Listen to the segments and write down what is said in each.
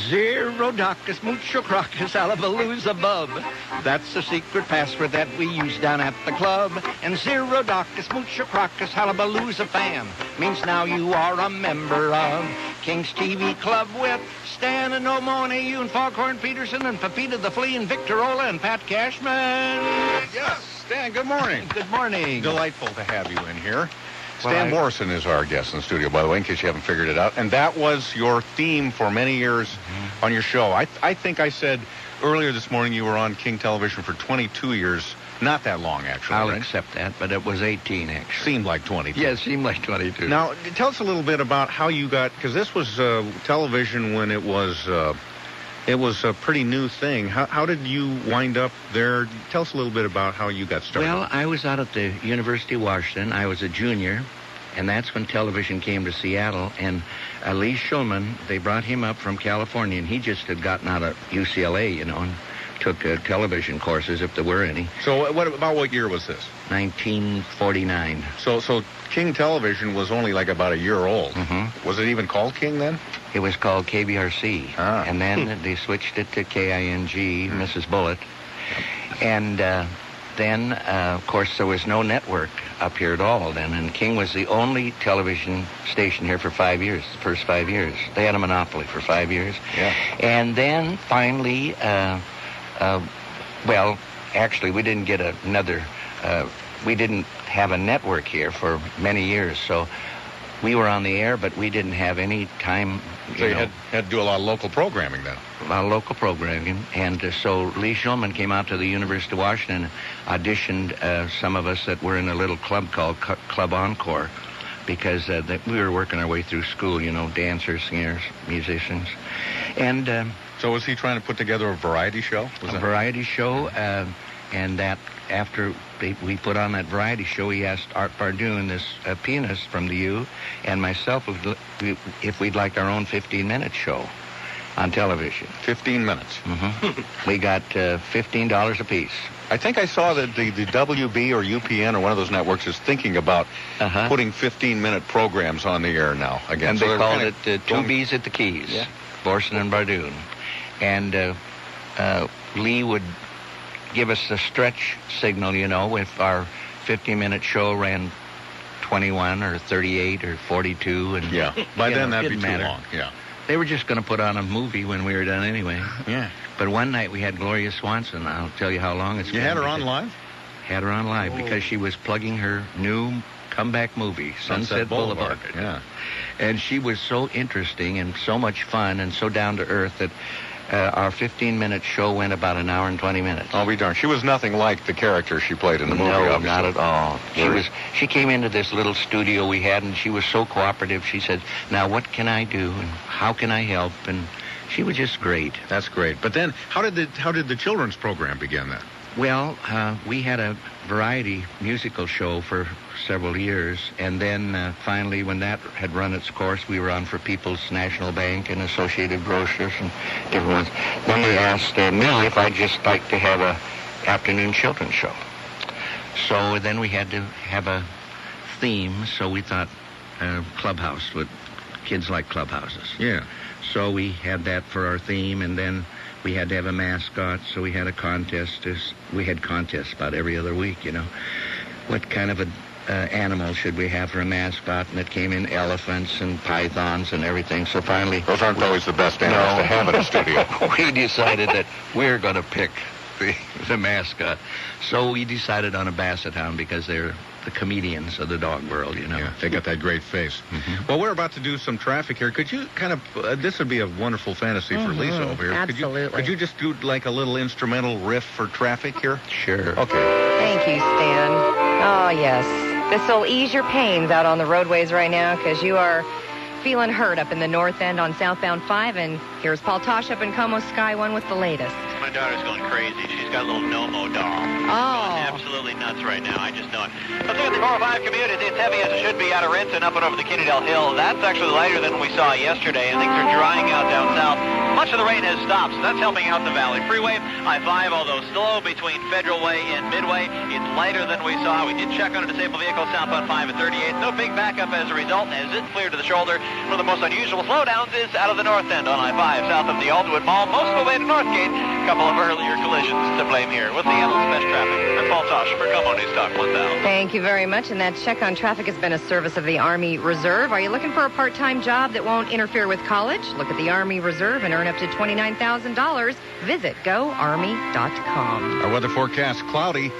Zero Docus Mucho Crocus Alabaloo's above. That's the secret password that we use down at the club. And Zero Docus Mucho Crocus Alabaloo's a fan. Means now you are a member of King's TV Club with Stan and Omo and AU and Foghorn Peterson and Pepita the Flea and Victor Ola and Pat Cashman. Yes, Stan, good morning. Good morning. Delightful to have you in here. Stan Boreson is our guest in the studio, by the way, in case you haven't figured it out. And that was your theme for many years on your show. I think I said earlier this morning you were on King Television for 22 years. Not that long, actually. I'll accept that, but it was 18, actually. Seemed like 22. Yeah, it seemed like 22. Now, tell us a little bit about how you got, because this was television when it was a pretty new thing. How did you wind up there? Tell us a little bit about how you got started. Well, I was out at the University of Washington. I was a junior, and that's when television came to Seattle. And Lee Shulman, they brought him up from California, and he just had gotten out of UCLA, and took television courses, if there were any. So what year was this? 1949. So King Television was only like about a year old. Mm-hmm. Was it even called King then? It was called KBRC. And then they switched it to KING, Mrs. Bullitt. And then, of course, there was no network up here at all then. And King was the only television station here for 5 years, the first 5 years. They had a monopoly for 5 years. Yeah. And then, finally, well, actually, we didn't get we didn't have a network here for many years. So we were on the air, but we didn't have any time. So you had to do a lot of local programming then? A lot of local programming. And so Lee Shulman came out to the University of Washington and auditioned some of us that were in a little club called Club Encore, because we were working our way through school, dancers, singers, musicians. And so was he trying to put together a variety show? Variety show, and that after we put on that variety show, he asked Art Bardoon, this pianist from the U, and myself if we'd like our own 15-minute show on television. 15 minutes. Mm-hmm. We got $15 apiece. I think I saw that the WB or UPN or one of those networks is thinking about putting 15-minute programs on the air now again. And they called it Two B's at the Keys, Boreson and Bardoon. And Lee would give us a stretch signal, if our 15-minute show ran 21 or 38 or 42. And by then that'd be too long. Yeah. They were just going to put on a movie when we were done anyway. Yeah. But one night we had Gloria Swanson. I'll tell you how long it's been. You had her on live? Had her on live because she was plugging her new comeback movie, Sunset Boulevard. Yeah. And she was so interesting and so much fun and so down to earth that our 15-minute show went about an hour and 20 minutes. I'll be darned. She was nothing like the character she played in the movie, No, obviously. not at all. She came into this little studio we had, and she was so cooperative. She said, now what can I do, and how can I help? And she was just great. That's great. But then, how did the children's program begin then? Well, we had a variety musical show for several years, and then finally, when that had run its course, we were on for People's National Bank and Associated Grocers and different ones. Then they asked me if I'd just like to have a afternoon children's show. So then we had to have a theme, so we thought Clubhouse, kids like clubhouses. Yeah. So we had that for our theme, and then we had to have a mascot, so we had a contest. We had contests about every other week, What kind of animal should we have for a mascot? And it came in elephants and pythons and everything. So finally... Those aren't always the best animals to have in a studio. We decided that we're going to pick the mascot. So we decided on a basset hound because they're the comedians of the dog world, Yeah, they got that great face. Mm-hmm. Well, we're about to do some traffic here. Could you kind of, this would be a wonderful fantasy for Lisa over here. Absolutely. Could you just do like a little instrumental riff for traffic here? Sure. Okay. Thank you, Stan. Oh, yes. This will ease your pains out on the roadways right now because you are feeling hurt up in the north end on southbound 5. And here's Paul Tosh up in KOMO Sky 1 with the latest. My daughter's going crazy. She's got a little Nomo doll. She's going absolutely nuts right now. I just know it. Let's look at the 405 commute. It's heavy as it should be out of Renton up and over the Kennedale Hill. That's actually lighter than we saw yesterday, and things are drying out down south. Much of the rain has stopped, so that's helping out the Valley Freeway. I-5, although slow between Federal Way and Midway, it's lighter than we saw. We did check on a disabled vehicle southbound 5 at 38. No big backup as a result, as it's clear to the shoulder. One of the most unusual slowdowns is out of the north end on I-5, south of the Alderwood Mall, most of the way to Northgate. A couple of earlier collisions to blame here. With the endless best traffic, I'm Paul Tosh for KOMO News Talk 1000. Thank you very much. And that check on traffic has been a service of the Army Reserve. Are you looking for a part-time job that won't interfere with college? Look at the Army Reserve and earn up to $29,000. Visit GoArmy.com. Our weather forecast, cloudy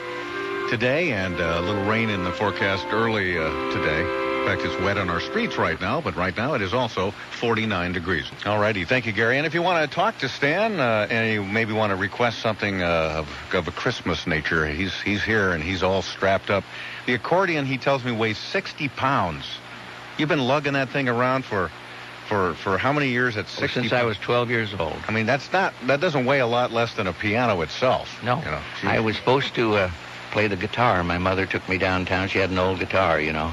today and a little rain in the forecast early today. In fact, it's wet on our streets right now, but right now it is also 49 degrees. All righty. Thank you, Gary. And if you want to talk to Stan and you maybe want to request something of a Christmas nature, he's here and he's all strapped up. The accordion, he tells me, weighs 60 pounds. You've been lugging that thing around for how many years at 60? Since I was 12 years old. I mean, that doesn't weigh a lot less than a piano itself. No. You know, I was supposed to play the guitar. My mother took me downtown. She had an old guitar, you know.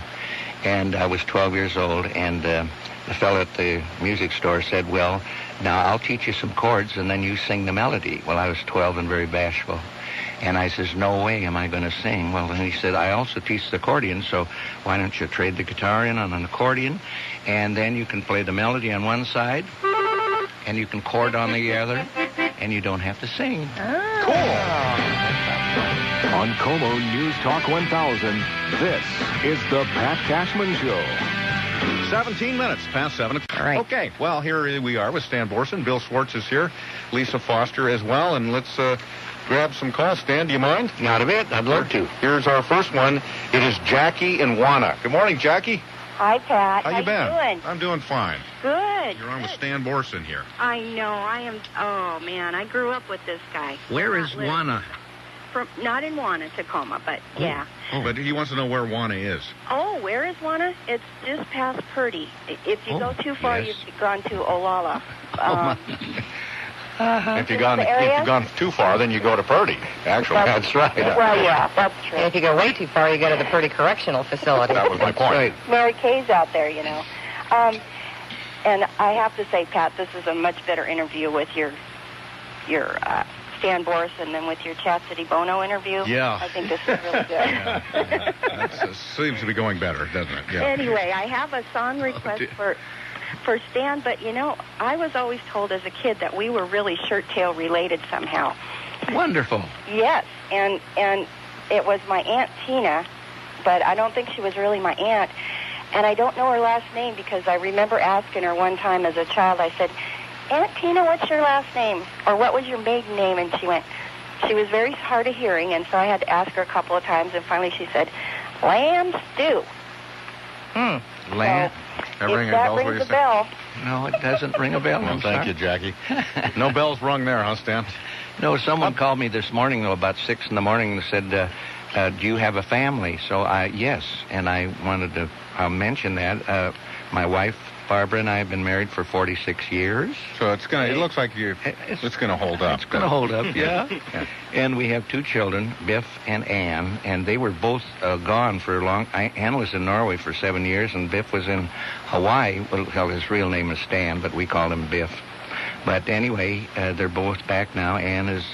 And I was 12 years old, and the fellow at the music store said, well, now I'll teach you some chords, and then you sing the melody. Well, I was 12 and very bashful. And I says, no way am I going to sing. Well, then he said, I also teach the accordion, so why don't you trade the guitar in on an accordion, and then you can play the melody on one side, and you can chord on the other, and you don't have to sing. Cool. On KOMO News Talk 1000, this is the Pat Cashman Show. 17 minutes past 7 o'clock. All right. Okay, well, here we are with Stan Boreson. Bill Schwartz is here. Lisa Foster as well. And let's grab some calls. Stan, do you mind? Not a bit. I'd love to. Here's our first one. It is Jackie in Wana. Good morning, Jackie. Hi, Pat. How you been? Doing? I'm doing fine. Good. You're on with Stan Boreson here. I know. I am. Oh, man. I grew up with this guy. Where is Wana? Not in Wana, Tacoma, but yeah. Oh, but he wants to know where Wana is. Oh, where is Wana? It's just past Purdy. If you go too far, yes. you've gone to Olalla. If you've gone too far, then you go to Purdy. Actually, that's right. Well, yeah, that's true. And if you go way too far, you go to the Purdy Correctional Facility. That was my point. Right. Mary Kay's out there, you know. And I have to say, Pat, this is a much better interview with your Stan Boreson than with your Chastity Bono interview. Yeah. I think this is really good. Yeah. That seems to be going better, doesn't it? Yeah. Anyway, I have a song request for Stan, but, you know, I was always told as a kid that we were really shirt-tail related somehow. Wonderful. Yes, and it was my Aunt Tina, but I don't think she was really my aunt. And I don't know her last name because I remember asking her one time as a child, I said, Aunt Tina, what's your last name? Or what was your maiden name? And she was very hard of hearing, and so I had to ask her a couple of times, and finally she said, Lamb Stew. Lamb. So, if that rings a bell. No, it doesn't ring a bell. Well, thank you, Jackie. No bells rung there, huh, Stan? No, someone called me this morning, though, about 6 in the morning, and said, do you have a family? So, yes, and I wanted to mention that. My wife, Barbara, and I have been married for 46 years. So it looks like it's going to hold up. It's going to hold up, yeah. And we have 2 children, Biff and Ann, and they were both gone for a long... Ann was in Norway for 7 years, and Biff was in Hawaii. Well, his real name is Stan, but we call him Biff. But anyway, they're both back now. Ann is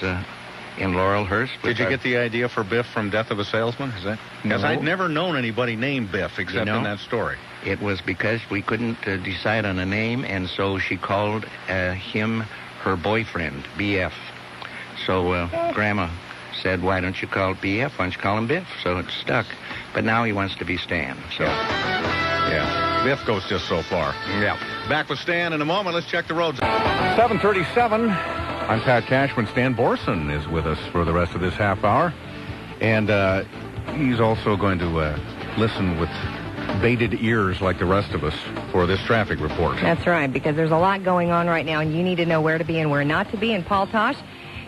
in Laurelhurst. Did you get the idea for Biff from Death of a Salesman? Is that? Because I'd never known anybody named Biff except in that story. It was because we couldn't decide on a name, and so she called him her boyfriend, BF. So Grandma said, why don't you call it BF? Why don't you call him Biff? So it stuck. But now he wants to be Stan. So yeah. Biff goes just so far. Yeah. Back with Stan in a moment. Let's check the roads. 7:37. I'm Pat Cashman. Stan Boreson is with us for the rest of this half hour. And he's also going to listen with bated ears like the rest of us for this traffic report. That's right, because there's a lot going on right now, and you need to know where to be and where not to be. And Paul Tosh,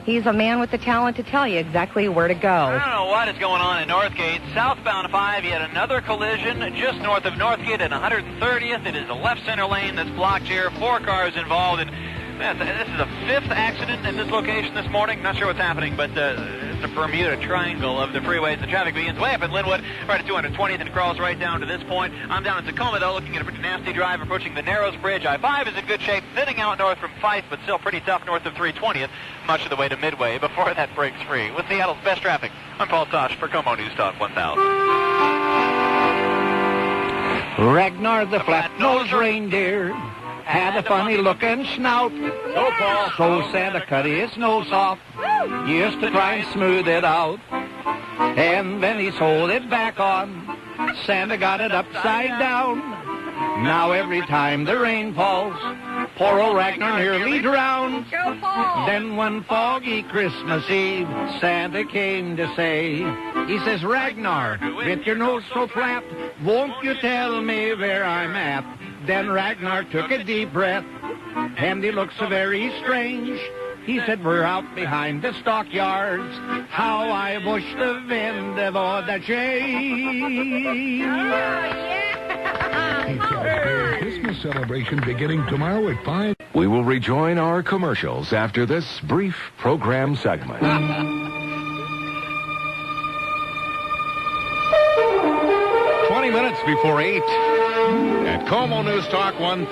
he's a man with the talent to tell you exactly where to go. I don't know what is going on in Northgate. Southbound 5, yet another collision just north of Northgate at 130th. It is the left center lane that's blocked here. 4 cars involved, and this is the 5th accident in this location this morning. Not sure what's happening, but the Bermuda Triangle of the freeways. The traffic begins way up in Linwood, right at 220th, and crawls right down to this point. I'm down in Tacoma, though, looking at a pretty nasty drive, approaching the Narrows Bridge. I-5 is in good shape, thinning out north from Fife, but still pretty tough north of 320th, much of the way to Midway before that breaks free. With Seattle's best traffic, I'm Paul Tosh for KOMO News Talk 1000. Ragnar the flat-nosed reindeer had a funny-looking snout. So Santa cut his nose off, used to try and smooth it out. And then he sewed it back on. Santa got it upside down. Now every time the rain falls, poor old Ragnar nearly drowns. Then one foggy Christmas Eve, Santa came to say, he says, Ragnar, with your nose so flat, won't you tell me where I'm at? Then Ragnar took a deep breath, and he looked so very strange. He said, we're out behind the stockyards. How I wish the wind of the change. Christmas celebration beginning tomorrow at 5. We will rejoin our commercials after this brief program segment. 20 minutes before 8 at KOMO News Talk 1000.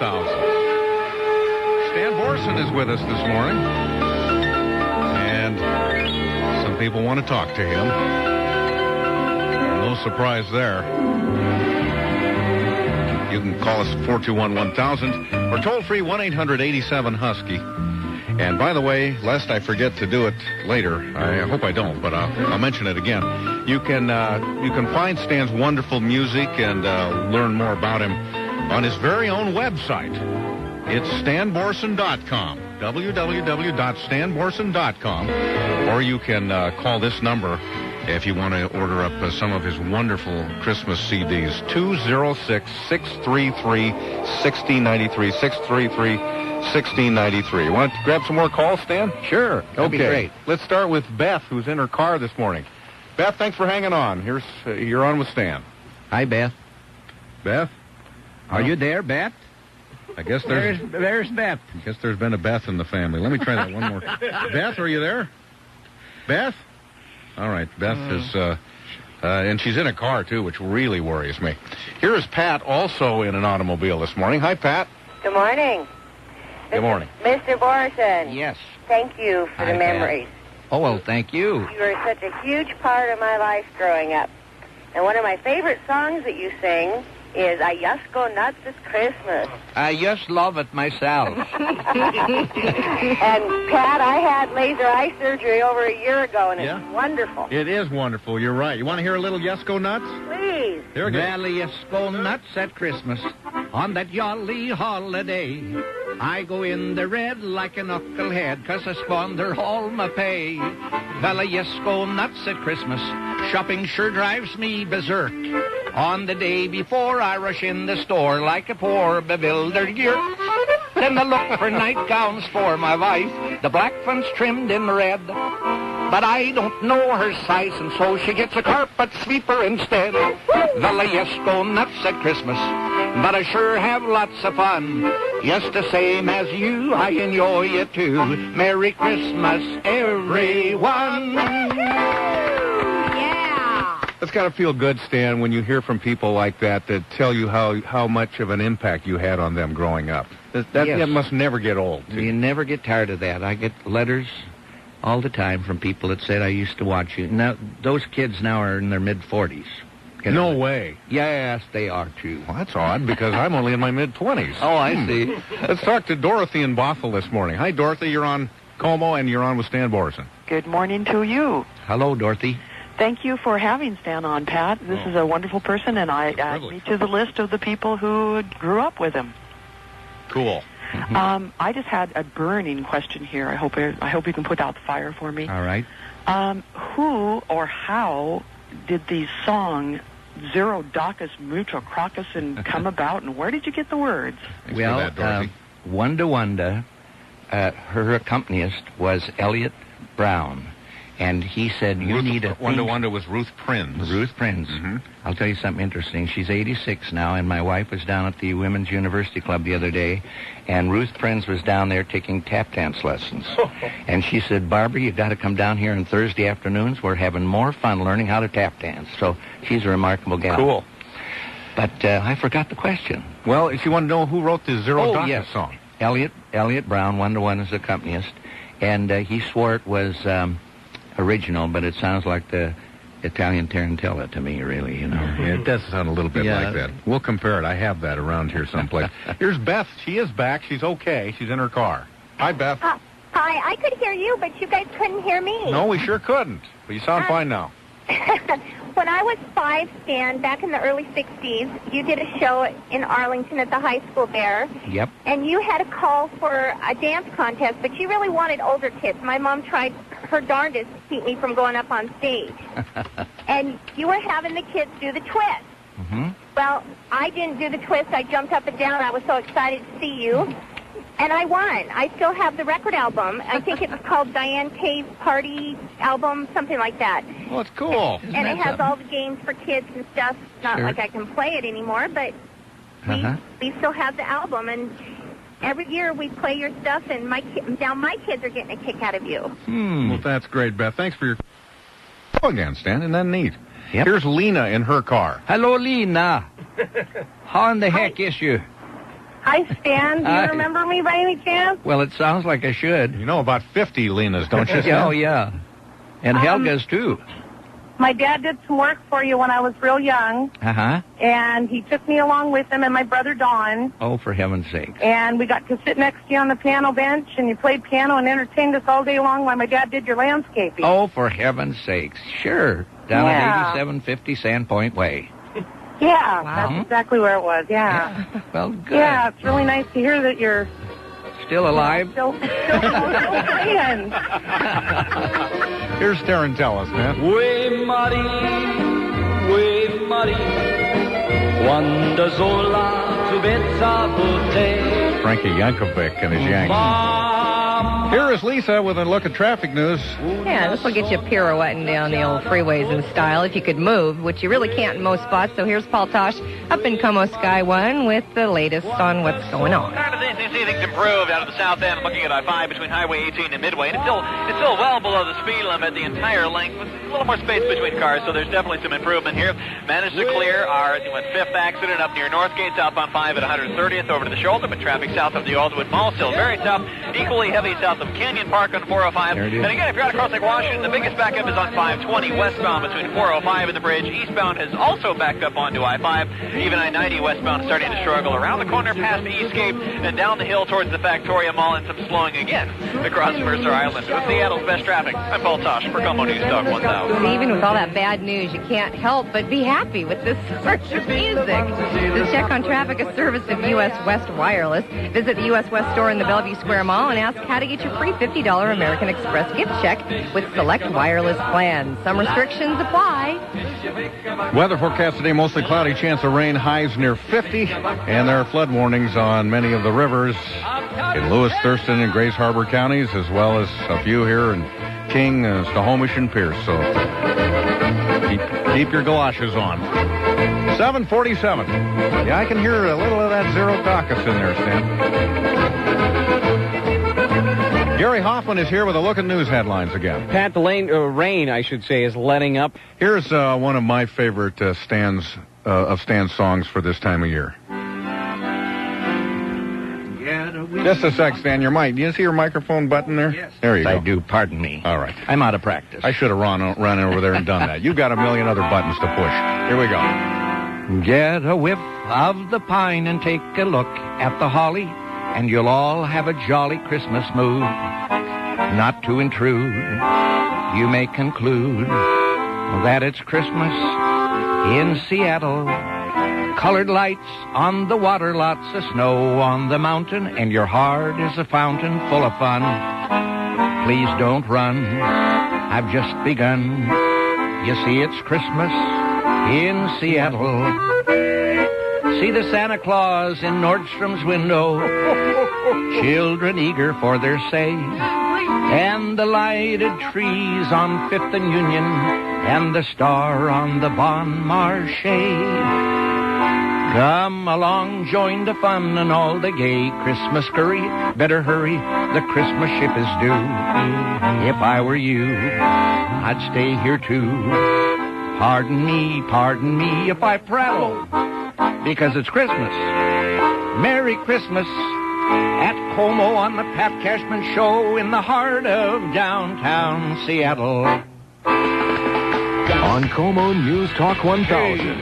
Stan Boreson is with us this morning. And some people want to talk to him. No surprise there. You can call us 421-1000 or toll-free 1-800-87-HUSKY. And by the way, lest I forget to do it later, I hope I don't, but I'll mention it again. You can find Stan's wonderful music and learn more about him on his very own website. It's stanborson.com, www.stanborson.com, or you can call this number if you want to order up some of his wonderful Christmas CDs, 206-633-1693, 633-1693. You want to grab some more calls, Stan? Sure. That'd be great. Let's start with Beth, who's in her car this morning. Beth, thanks for hanging on. You're on with Stan. Hi, Beth. Beth? Are you there, Beth? I guess there's Beth. I guess there's been a Beth in the family. Let me try that one more. Beth, are you there? Beth? All right, Beth is, and she's in a car, too, which really worries me. Here is Pat, also in an automobile this morning. Hi, Pat. Good morning. Good morning. Mr. Boreson. Yes. Thank you for the memories. Oh, well, thank you. You were such a huge part of my life growing up. And one of my favorite songs that you sing is I Just Go Nuts, It's Christmas. I just love it myself. And, Pat, I had laser eye surgery over a year ago, and it's wonderful. It is wonderful. You're right. You want to hear a little Yes Go Nuts? Please. Here we go. Well, yes, go nuts at Christmas on that jolly holiday. I go in the red like a knucklehead 'cause I squander all my pay. Well, yes, go nuts at Christmas. Shopping sure drives me berserk. On the day before, I rush in the store like a poor bewildered yerk. Then I look for nightgowns for my wife, the black ones trimmed in red. But I don't know her size, and so she gets a carpet sweeper instead. Well, yes, go nuts at Christmas, but I sure have lots of fun. Yes, the same as you, I enjoy it too. Merry Christmas, everyone. That's got to feel good, Stan, when you hear from people like that tell you how much of an impact you had on them growing up. That must never get old. You never get tired of that. I get letters all the time from people that said, I used to watch you. Now, those kids now are in their mid-40s. No way. Yes, they are, too. Well, that's odd, because I'm only in my mid-20s. Oh, I see. Let's talk to Dorothy in Bothell this morning. Hi, Dorothy. You're on KOMO, and you're on with Stan Boreson. Good morning to you. Hello, Dorothy. Thank you for having Stan on, Pat. This is a wonderful person, and I add me to the list of the people who grew up with him. Cool. I just had a burning question here. I hope you can put out the fire for me. All right. Who or how did the song Zero Docus Mutuo Crocus and come about, and where did you get the words? Well, Wanda, her accompanist was Elliot Brown. And he said, you need a Wanda Wanda was Ruth Prinz. Ruth Prinz. Mm-hmm. I'll tell you something interesting. She's 86 now, and my wife was down at the Women's University Club the other day, and Ruth Prinz was down there taking tap dance lessons. And she said, Barbara, you got to come down here on Thursday afternoons. We're having more fun learning how to tap dance. So she's a remarkable gal. Cool. But I forgot the question. Well, if you want to know who wrote the Zero Daka yes. song. Elliot Brown, one-to-one as accompanist, and he swore it was original, but it sounds like the Italian Tarantella to me, really, you know. Yeah, it does sound a little bit like that. We'll compare it. I have that around here someplace. Here's Beth. She is back. She's okay. She's in her car. Hi, Beth. Hi. I could hear you, but you guys couldn't hear me. No, we sure couldn't. But you sound fine now. When I was 5, Stan, back in the early 60s, you did a show in Arlington at the high school there. Yep. And you had a call for a dance contest, but you really wanted older kids. My mom tried her darndest to keep me from going up on stage. And you were having the kids do the twist. Mm-hmm. Well, I didn't do the twist. I jumped up and down. I was so excited to see you. And I won. I still have the record album. I think it's called Diane Kay's Party Album, something like that. Well, it's cool. And it has all the games for kids and stuff. Not like I can play it anymore, but we still have the album. And every year we play your stuff, and my kids are getting a kick out of you. Well, that's great, Beth. Thanks for your call again, Stan. Isn't that neat? Yep. Here's Lena in her car. Hello, Lena. How in the heck is you? Hi, Stan. Do you remember me by any chance? Well, it sounds like I should. You know about 50 Lenas, don't you, Stan? Oh, yeah. And Helga's, too. My dad did some work for you when I was real young, Uh-huh. and he took me along with him and my brother Don, Oh, for heaven's sake. and we got to sit next to you on the piano bench, and you played piano and entertained us all day long while my dad did your landscaping. Oh, for heaven's sakes. Sure. Down at 8750 Sandpoint Way. Yeah, Wow. that's exactly where it was, yeah. Well, good. Yeah, it's really nice to hear that you're Still alive? still playing. Here's Tarantellas, man. Ue Mari, quando sola tu bezza te. Frankie Yankovic and his Yankees. Here is Lisa with a look at traffic news. Yeah, this will get you pirouetting down the old freeways in style if you could move, which you really can't in most spots. So here's Paul Tosh up in KOMO Sky 1 with the latest on what's going on. See things improved out of the south end, looking at I-5 between Highway 18 and Midway. And it's still well below the speed limit, the entire length, with a little more space between cars, so there's definitely some improvement here. Managed to clear our 5th accident up near Northgate, southbound 5 at 130th over to the shoulder, but traffic south of the Aldwood Mall still very tough. Equally heavy south of Canyon Park on 405. And again, if you're out across Lake Washington, the biggest backup is on 520 westbound between 405 and the bridge. Eastbound has also backed up onto I-5. Even I-90 westbound starting to struggle around the corner past Eastgate and down the hill towards the Factoria Mall, and some slowing again across Mercer Island. With Seattle's best traffic, I'm Paul Tosh for KOMO News Talk 1000. Even with all that bad news, you can't help but be happy with this sort of music. The Check on Traffic, a service of U.S. West Wireless. Visit the U.S. West store in the Bellevue Square Mall and ask how to get your free $50 American Express gift check with select wireless plans. Some restrictions apply. Weather forecast today, mostly cloudy, chance of rain, highs near 50, and there are flood warnings on many of the rivers in Lewis, Thurston, and Grays Harbor counties, as well as a few here in King, Snohomish, and Pierce. So keep your galoshes on. 747. Yeah, I can hear a little of that Zero Daka in there, Stan. Gary Hoffman is here with a look at news headlines again. Pat, the rain, I should say, is letting up. Here's one of my favorite Stan's songs for this time of year. Just a sec, Stan. Your mic. Do you see your microphone button there? Yes. There you go. I do. Pardon me. All right. I'm out of practice. I should have run over there and done that. You've got a million other buttons to push. Here we go. Get a whiff of the pine and take a look at the holly, and you'll all have a jolly Christmas mood. Not to intrude, you may conclude that it's Christmas in Seattle. Colored lights on the water, lots of snow on the mountain, and your heart is a fountain full of fun. Please don't run, I've just begun. You see, it's Christmas in Seattle. See the Santa Claus in Nordstrom's window, children eager for their say. and the lighted trees on 5th and Union, and the star on the Bon Marché. Come along, join the fun and all the gay Christmas scurry. Better hurry, the Christmas ship is due. If I were you, I'd stay here too. Pardon me if I prattle, because it's Christmas. Merry Christmas at KOMO on the Pat Cashman Show in the heart of downtown Seattle. On KOMO News Talk 1000,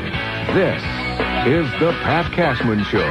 this is the Pat Cashman Show.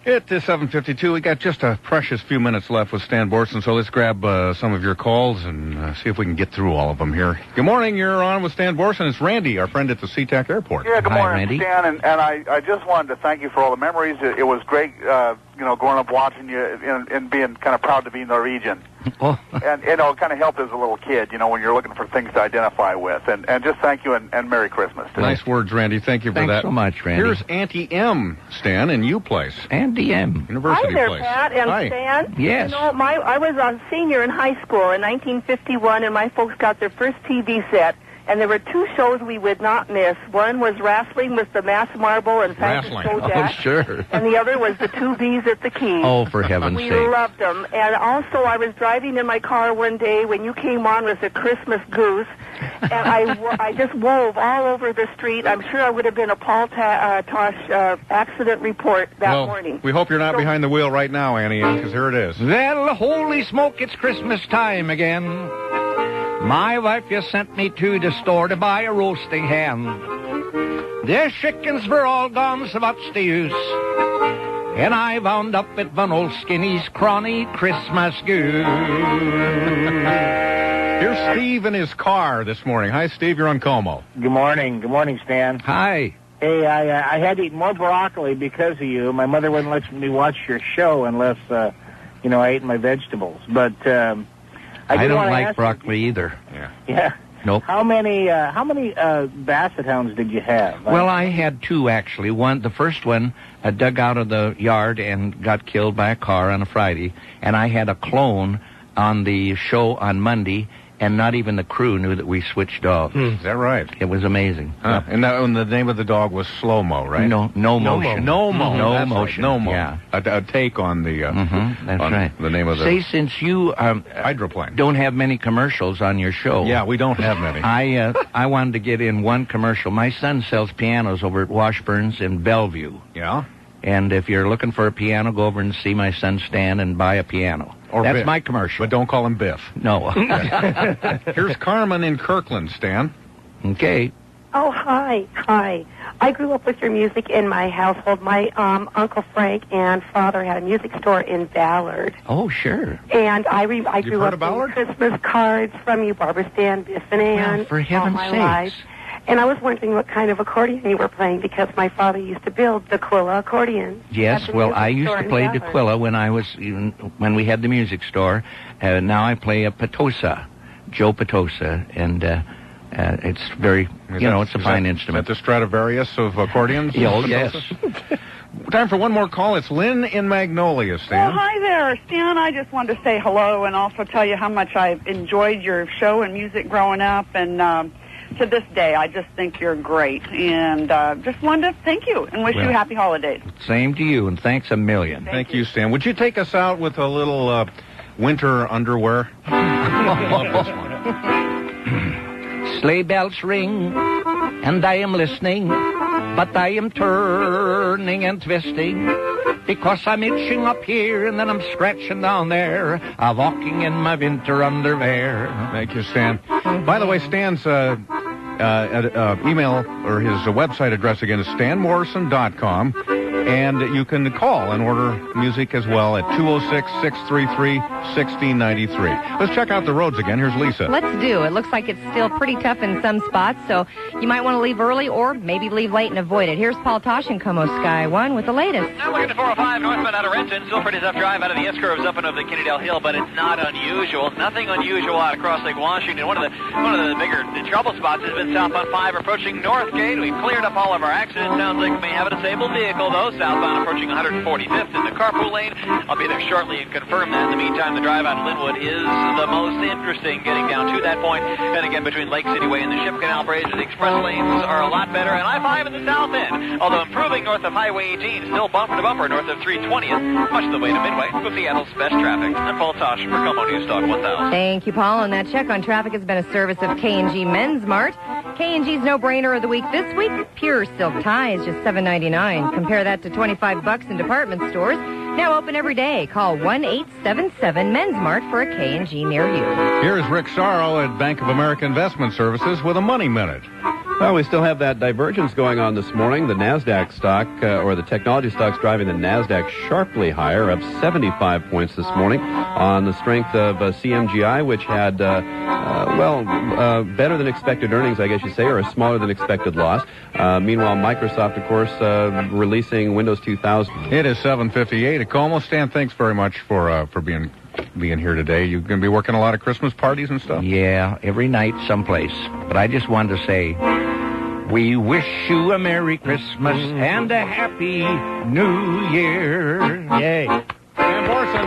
It is 7:52. We got just a precious few minutes left with Stan Boreson, so let's grab some of your calls and see if we can get through all of them here. Good morning. You're on with Stan Boreson. It's Randy, our friend at the SeaTac Airport. Yeah, good morning, Randy. Stan. And I just wanted to thank you for all the memories. It was great, growing up watching you and being kind of proud to be Norwegian. Oh. And, it kind of helped as a little kid, when you're looking for things to identify with. And just thank you and Merry Christmas. Nice words, Randy. Thank you for Thanks that. so much, Randy. Here's Auntie M, Stan, in U Place. Auntie M. University Hi there, Place. Pat and Hi. Stan. Yes. I was a senior in high school in 1951, and my folks got their first TV set. And there were two shows we would not miss. One was Wrestling with the Mass Marble and Francis Wrestling. Kojak. Oh, sure. And the other was the Two Bees at the Keys. Oh, for heaven's we sake. loved them. And also, I was driving in my car one day when you came on with the Christmas Goose, and I just wove all over the street. I'm sure I would have been a Paul Tosh accident report that morning. We hope you're not behind the wheel right now, Annie, because here it is. Well, holy smoke, it's Christmas time again. My wife just sent me to the store to buy a roasting hen. The chickens were all gone, so what's the use? And I wound up at Van Old Skinny's crony Christmas goose. Here's Steve in his car this morning. Hi, Steve. You're on KOMO. Good morning. Good morning, Stan. Hi. Hey, I had to eat more broccoli because of you. My mother wouldn't let me watch your show unless, I ate my vegetables. But I don't like broccoli either. Yeah. Nope. How many Basset Hounds did you have? Well, I had two, actually. The first one dug out of the yard and got killed by a car on a Friday. And I had a clone on the show on Monday, and not even the crew knew that we switched dogs. Is that right? It was amazing. Huh. And the name of the dog was Slow-Mo, right? No motion. No motion. No That's motion. Right. No mo. Yeah. A take on the that's on right. the name of the Say, since you hydroplane don't have many commercials on your show. Yeah, we don't have many. I wanted to get in one commercial. My son sells pianos over at Washburn's in Bellevue. Yeah. And if you're looking for a piano, go over and see my son Stan and buy a piano. Or That's Biff. my commercial. But don't call him Biff. No. Here's Carmen in Kirkland, Stan. Okay. Oh, hi. I grew up with your music in my household. My Uncle Frank and father had a music store in Ballard. Oh, sure. And I grew heard up of Ballard? with Christmas cards from you, Barbara Stan, Biff and Ann. Well, for heaven's all my sakes. life. And I was wondering what kind of accordion you were playing because my father used to build the Quilla accordions. Yes, well, I used to play the Quilla when we had the music store. Now I play a Petosa, Joe Petosa, and it's very, it's a fine instrument. Is that the Stradivarius of accordions? Oh, yes. Time for one more call. It's Lynn in Magnolia, Stan. Well, hi there, Stan. I just wanted to say hello and also tell you how much I've enjoyed your show and music growing up, and to this day, I just think you're great, and just wanted to thank you and wish you happy holidays. Same to you, and thanks a million. Thank you, Stan. Would you take us out with a little winter underwear? Love this one. Sleigh bells ring, and I am listening, but I am turning and twisting, because I'm itching up here, and then I'm scratching down there, walking in my winter underwear. Thank you, Stan. By the way, Stan's email or his website address again is stanmorrison.com, and you can call and order music as well at 206-633-1693. Let's check out the roads again. Here's Lisa. Let's do. It looks like it's still pretty tough in some spots, so you might want to leave early or maybe leave late and avoid it. Here's Paul Tosh and KOMO Sky 1 with the latest. Now looking at 405 northbound out of Renton. Still pretty tough drive out of the S-curves up and over the Kennedale Hill, but it's not unusual. Nothing unusual out across Lake Washington. One of the bigger trouble spots has been southbound 5 approaching Northgate. We've cleared up all of our accidents. Sounds like we may have a disabled vehicle, though, southbound approaching 145th in the carpool lane. I'll be there shortly and confirm that. In the meantime, the drive out of Linwood is the most interesting, getting down to that point. And again, between Lake City Way and the Ship Canal Bridge, the express lanes are a lot better. And I-5 in the south end, although improving north of Highway 18, still bumper to bumper north of 320th, much of the way to Midway with Seattle's best traffic. I'm Paul Tosh for KOMO News Talk 1000. Thank you, Paul. And that check on traffic has been a service of K&G Men's Mart. K&G's no-brainer of the week this week, pure silk ties, just $7.99. Compare that to $25 in department stores. Now open every day. Call 1-877-MEN's Mart for a K&G near you. Here's Rick Sorrow at Bank of America Investment Services with a Money Minute. Well, we still have that divergence going on this morning. The NASDAQ stock, or the technology stocks driving the NASDAQ sharply higher, up 75 points this morning on the strength of CMGI, which had, better than expected earnings, I guess you say, or a smaller than expected loss. Meanwhile, Microsoft, of course, releasing Windows 2000. It is 7:58 at KOMO. Stan, thanks very much for being here today. You're going to be working a lot of Christmas parties and stuff? Yeah, every night someplace. But I just wanted to say, we wish you a Merry Christmas and a Happy New Year. Yay. Stan Boreson.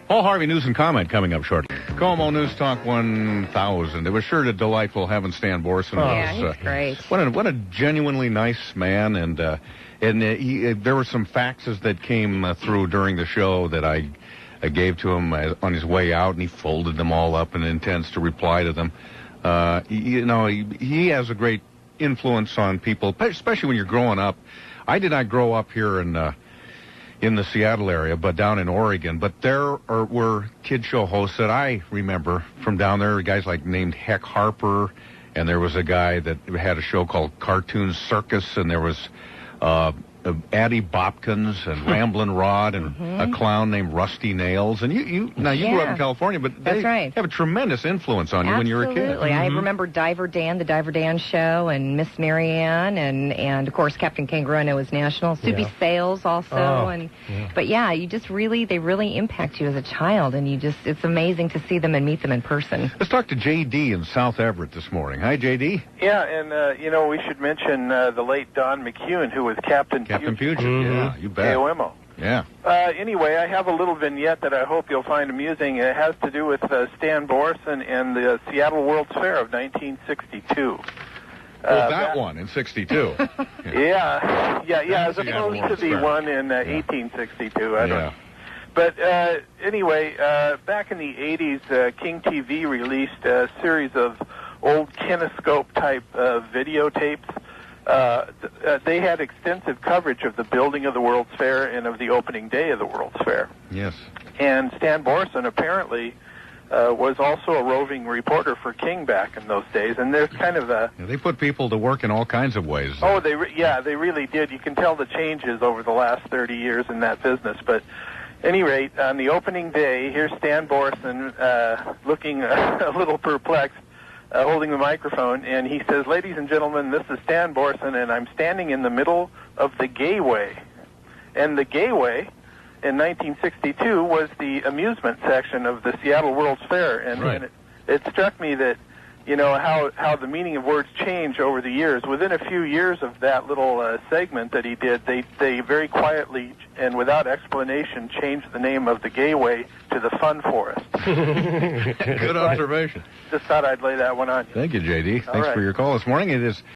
Paul Harvey News and Comment coming up shortly. KOMO News Talk 1000. It was sure to delightful having Stan Boreson. Yeah, he's great. What a genuinely nice man, and there were some faxes that came through during the show that I gave to him on his way out, and he folded them all up and intends to reply to them. He has a great influence on people, especially when you're growing up. I did not grow up here in the Seattle area, but down in Oregon. But there were kid show hosts that I remember from down there, guys like named Heck Harper, and there was a guy that had a show called Cartoon Circus, and there was Addie Bopkins and Ramblin' Rod and a clown named Rusty Nails. And you grew up in California, but they have a tremendous influence on you when you were a kid. Absolutely. I remember Diver Dan, the Diver Dan Show, and Miss Marianne, and of course Captain Kangaroo, I know, was national. Soupy Sales also. But yeah, they really impact you as a child, and it's amazing to see them and meet them in person. Let's talk to J.D. in South Everett this morning. Hi, J.D. Yeah, and we should mention the late Don McEwen, who was Captain Puget. Yeah, you bet. KOMO. Yeah. Anyway, I have a little vignette that I hope you'll find amusing. It has to do with Stan Boreson and the Seattle World's Fair of 1962. That one in 62. Yeah, as opposed to the one in 1862. I don't know. But anyway, back in the 80s, King TV released a series of old kinescope-type videotapes. They had extensive coverage of the building of the World's Fair and of the opening day of the World's Fair. Yes. And Stan Boreson apparently was also a roving reporter for King back in those days. And there's kind of a... They put people to work in all kinds of ways. Oh, they really did. You can tell the changes over the last 30 years in that business. But at any rate, on the opening day, here's Stan Boreson looking a little perplexed, holding the microphone, and he says, "Ladies and gentlemen, this is Stan Boreson, and I'm standing in the middle of the Gayway." And the Gayway, in 1962, was the amusement section of the Seattle World's Fair. And it struck me that, how the meaning of words change over the years. Within a few years of that little segment that he did, they very quietly and without explanation changed the name of the Gayway to the Fun Forest. Good observation. Just thought I'd lay that one on you. Thank you, J.D. Thanks for your call this morning. It is